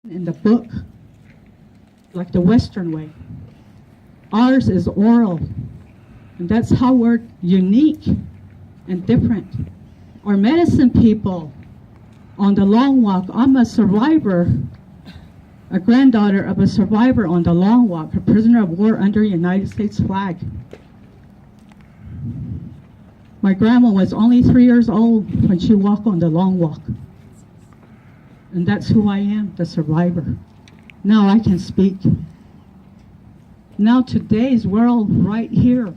in the book, like the Western way. Ours is oral, and that's how we're unique and different. Our medicine people on the long walk, I'm a survivor, a granddaughter of a survivor on the long walk, a prisoner of war under United States flag. My grandma was only 3 years old when she walked on the long walk. And that's who I am, the survivor. Now I can speak. Now today's world right here,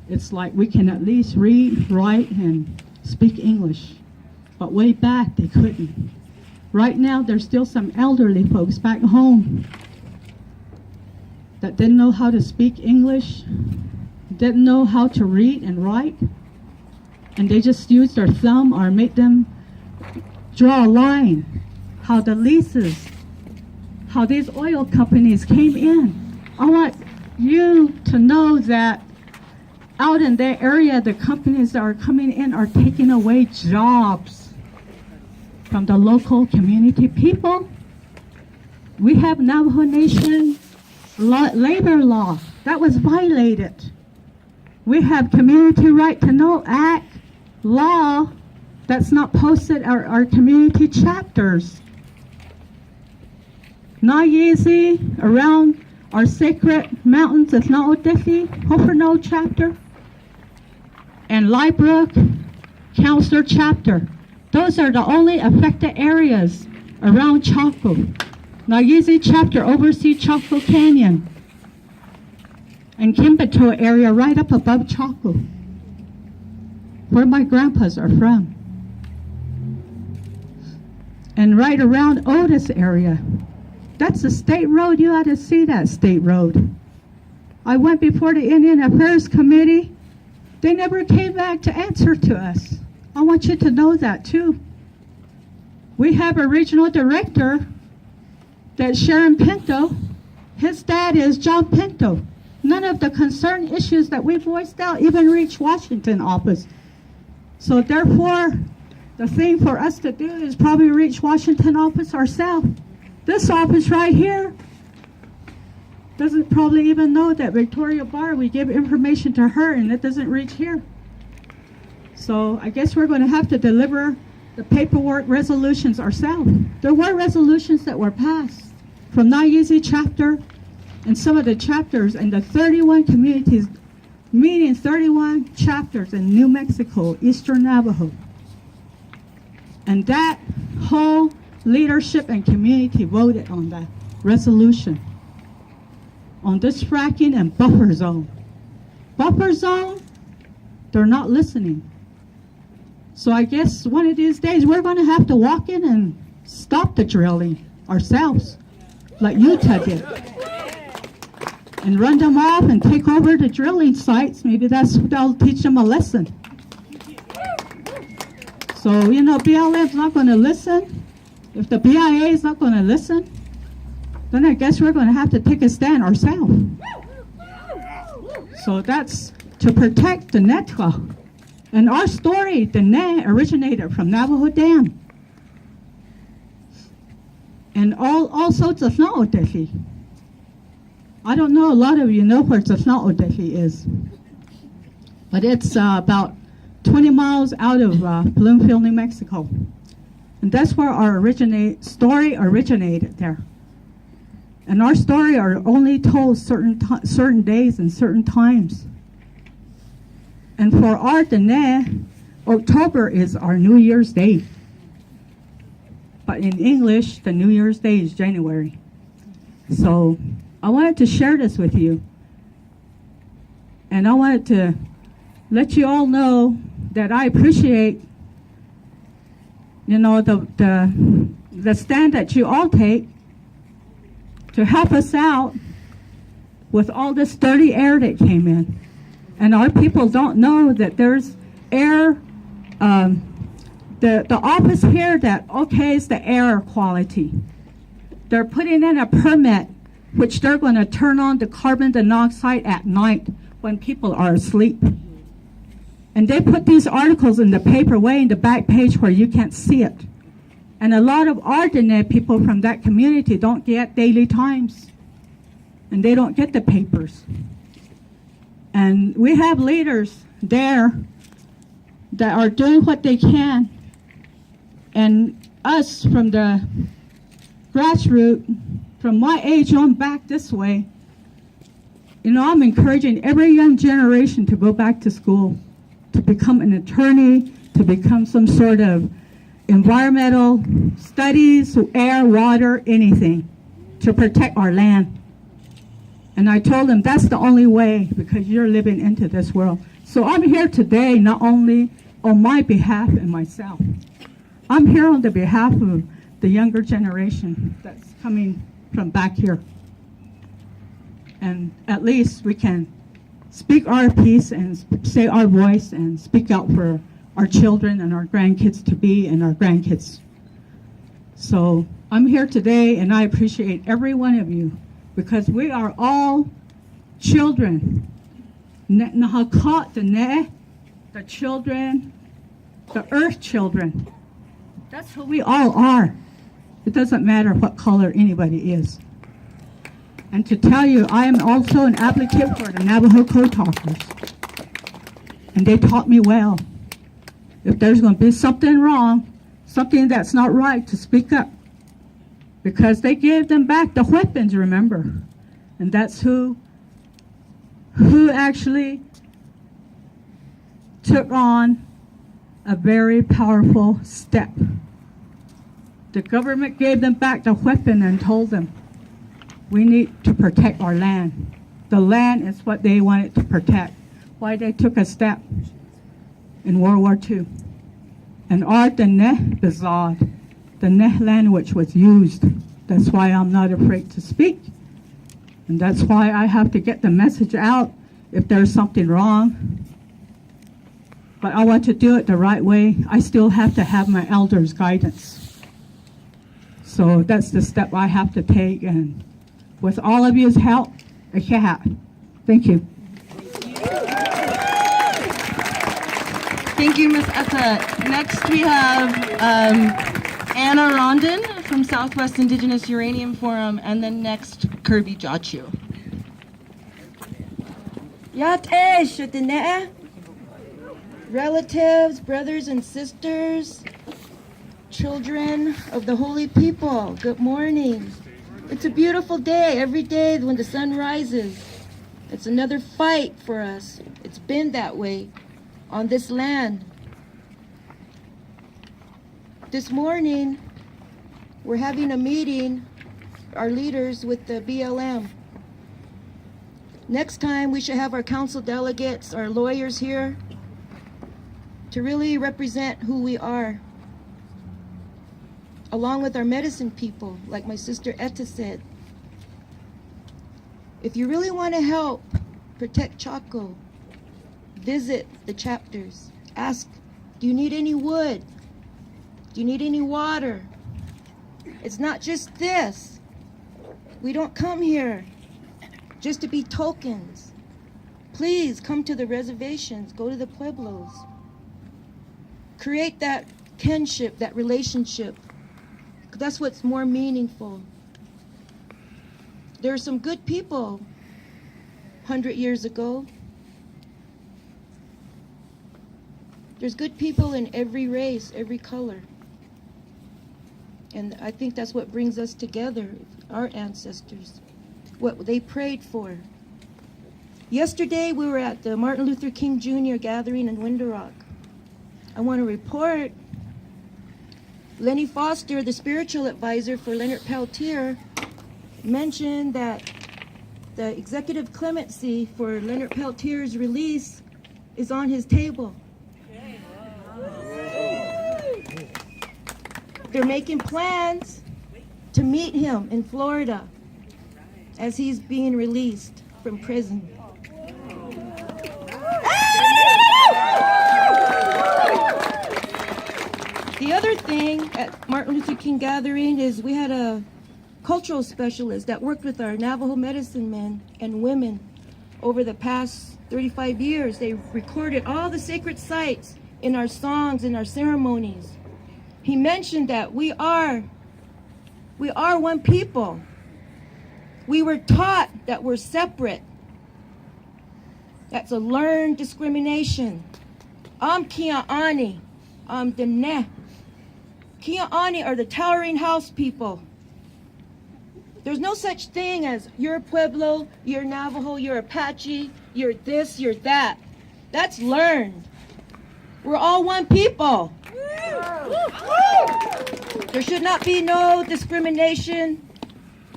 it's like we can at least read, write, and speak English. But way back, they couldn't. Right now, there's still some elderly folks back home that didn't know how to speak English, didn't know how to read and write, and they just used their thumb or made them draw a line. How the leases, how these oil companies came in. I want you to know that out in that area, the companies that are coming in are taking away jobs from the local community people. We have Navajo Nation labor law that was violated. We have Community Right to Know Act law that's not posted at our community chapters. Nayizi, around our sacred mountains of Naodefi, Hoferno chapter, and Liebrook Counselor chapter. Those are the only affected areas around Chaco. Nayizi chapter oversees Chaco Canyon and Kimbeto area right up above Chaco, where my grandpas are from. And right around Otis area. That's a state road. You ought to see that state road. I went before the Indian Affairs Committee. They never came back to answer to us. I want you to know that too. We have a regional director, that's Sharon Pinto. His dad is John Pinto. None of the concern issues that we voiced out even reached Washington office. So therefore, the thing for us to do is probably reach Washington office ourselves. This office right here doesn't probably even know that Victoria Barr, we give information to her and it doesn't reach here. So I guess we're going to have to deliver the paperwork resolutions ourselves. There were resolutions that were passed from Nayizi chapter and some of the chapters and the 31 communities, meaning 31 chapters in New Mexico, Eastern Navajo. And that whole leadership and community voted on that resolution on this fracking and buffer zone. Buffer zone, they're not listening. So I guess one of these days we're going to have to walk in and stop the drilling ourselves, like Utah did, and run them off and take over the drilling sites. Maybe that'll teach them a lesson. So, you know, BLM's not going to listen. If the BIA is not going to listen, then I guess we're going to have to take a stand ourselves. So that's to protect the Netwa. And our story, the Ne, originated from Navajo Dam. And all sorts of Naodefi. I don't know, a lot of you know where Naodefi is. But it's about 20 miles out of Bloomfield, New Mexico. And that's where our story originated there. And our story are only told certain days and certain times. And for our Dene, October is our New Year's Day. But in English, the New Year's Day is January. So I wanted to share this with you. And I wanted to let you all know that I appreciate, you know, the stand that you all take to help us out with all this dirty air that came in. And our people don't know that there's air, the office here that okays the air quality. They're putting in a permit which they're going to turn on the carbon dioxide at night when people are asleep. And they put these articles in the paper way in the back page where you can't see it. And a lot of our Dene people from that community don't get Daily Times. And they don't get the papers. And we have leaders there that are doing what they can. And us from the grassroots, from my age on back this way, you know, I'm encouraging every young generation to go back to school, to become an attorney, to become some sort of environmental studies, air, water, anything, to protect our land. And I told them that's the only way, because you're living into this world. So I'm here today not only on my behalf and myself. I'm here on the behalf of the younger generation that's coming from back here. And at least we can speak our piece and say our voice and speak out for our children and our grandkids to be and our grandkids. So I'm here today, and I appreciate every one of you, because we are all children. The children, the earth children. That's who we all are. It doesn't matter what color anybody is. And to tell you, I am also an advocate for the Navajo Code Talkers. And they taught me well. If there's going to be something wrong, something that's not right, to speak up. Because they gave them back the weapons, remember. And that's who actually took on a very powerful step. The government gave them back the weapon and told them, we need to protect our land. The land is what they wanted to protect. Why they took a step in World War II. And our Dene Bezod, the Neh language was used. That's why I'm not afraid to speak. And that's why I have to get the message out if there's something wrong. But I want to do it the right way. I still have to have my elders' guidance. So that's the step I have to take. And with all of you's help, I can. Thank you. Thank you, Ms. Etta. Next we have Anna Rondon from Southwest Indigenous Uranium Forum, and then next, Kirby Jachu. Yatesh, Dene, relatives, brothers and sisters, children of the holy people, good morning. It's a beautiful day, every day when the sun rises. It's another fight for us. It's been that way on this land. This morning, we're having a meeting, our leaders, with the BLM. Next time, we should have our council delegates, our lawyers here, to really represent who we are, along with our medicine people, like my sister Etta said. If you really want to help protect Chaco, visit the chapters. Ask, do you need any wood? Do you need any water? It's not just this. We don't come here just to be tokens. Please come to the reservations, go to the pueblos. Create that kinship, that relationship. That's what's more meaningful. There are some good people 100 years ago. There's good people in every race, every color. And I think that's what brings us together, our ancestors, what they prayed for. Yesterday, we were at the Martin Luther King Jr. gathering in Window Rock. I want to report, Lenny Foster, the spiritual advisor for Leonard Peltier, mentioned that the executive clemency for Leonard Peltier's release is on his table. They're making plans to meet him in Florida as he's being released from prison. The other thing at Martin Luther King gathering is we had a cultural specialist that worked with our Navajo medicine men and women over the past 35 years. They recorded all the sacred sites in our songs, in our ceremonies. he mentioned that we are one people. We were taught that we're separate. That's a learned discrimination. I'm Kia'ani. I'm Dene. Kia'ani are the towering house people. There's no such thing as you're Pueblo, you're Navajo, you're Apache, you're this, you're that. That's learned. We're all one people. There should not be no discrimination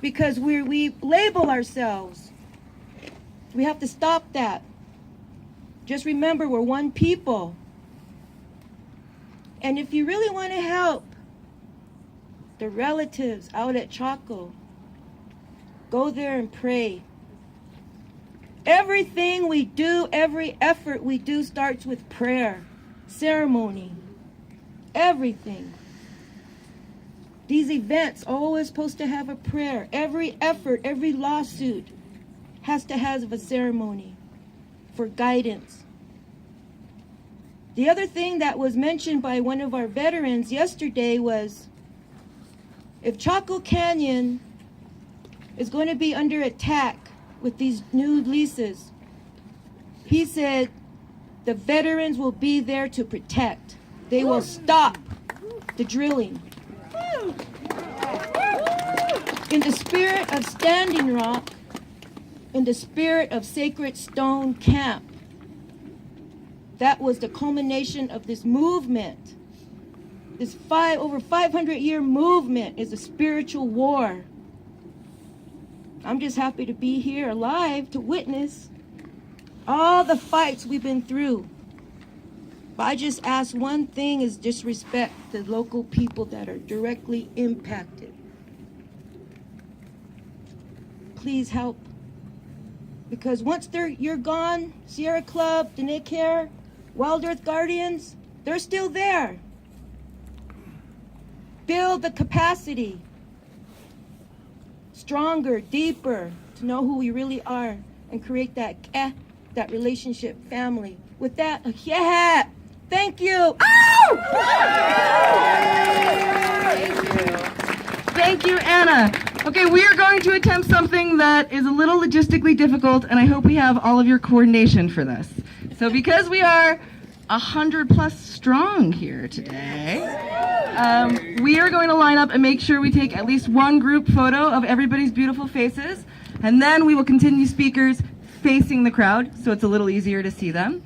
because we label ourselves. We have to stop that. Just remember, we're one people. And if you really want to help the relatives out at Chaco, go there and pray. Everything we do, every effort we do starts with prayer, ceremony, everything. These events are always supposed to have a prayer. Every effort, every lawsuit has to have a ceremony for guidance. The other thing that was mentioned by one of our veterans yesterday was if Chaco Canyon is going to be under attack with these new leases, he said the veterans will be there to protect. They will stop the drilling. In the spirit of Standing Rock, in the spirit of Sacred Stone Camp, that was the culmination of this movement. This over 500-year movement is a spiritual war. I'm just happy to be here alive to witness all the fights we've been through. But I just ask one thing is just respect the local people that are directly impacted. Please help. Because once you're gone, Sierra Club, Dene Care, Wild Earth Guardians, they're still there. Build the capacity. Stronger, deeper, to know who we really are and create that relationship, family. With that, yeah, thank you. Thank you, Anna. Okay, we are going to attempt something that is a little logistically difficult, and I hope we have all of your coordination for this. So because we are 100+ strong here today, we are going to line up and make sure we take at least one group photo of everybody's beautiful faces, and then we will continue speakers facing the crowd, so it's a little easier to see them.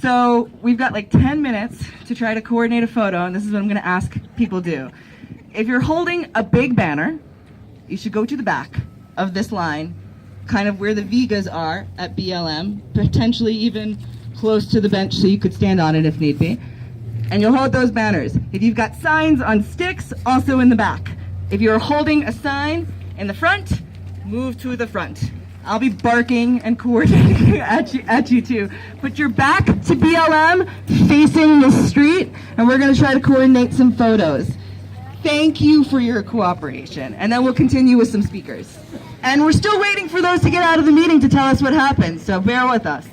So we've got like 10 minutes to try to coordinate a photo, and this is what I'm going to ask people do. If you're holding a big banner, you should go to the back of this line, kind of where the Vigas are at BLM, potentially even close to the bench so you could stand on it if need be. And you'll hold those banners. If you've got signs on sticks, also in the back. If you're holding a sign in the front, move to the front. I'll be barking and coordinating at you too. Put your back to BLM facing the street, and we're going to try to coordinate some photos. Thank you for your cooperation, and then we'll continue with some speakers. And we're still waiting for those to get out of the meeting to tell us what happened, so bear with us.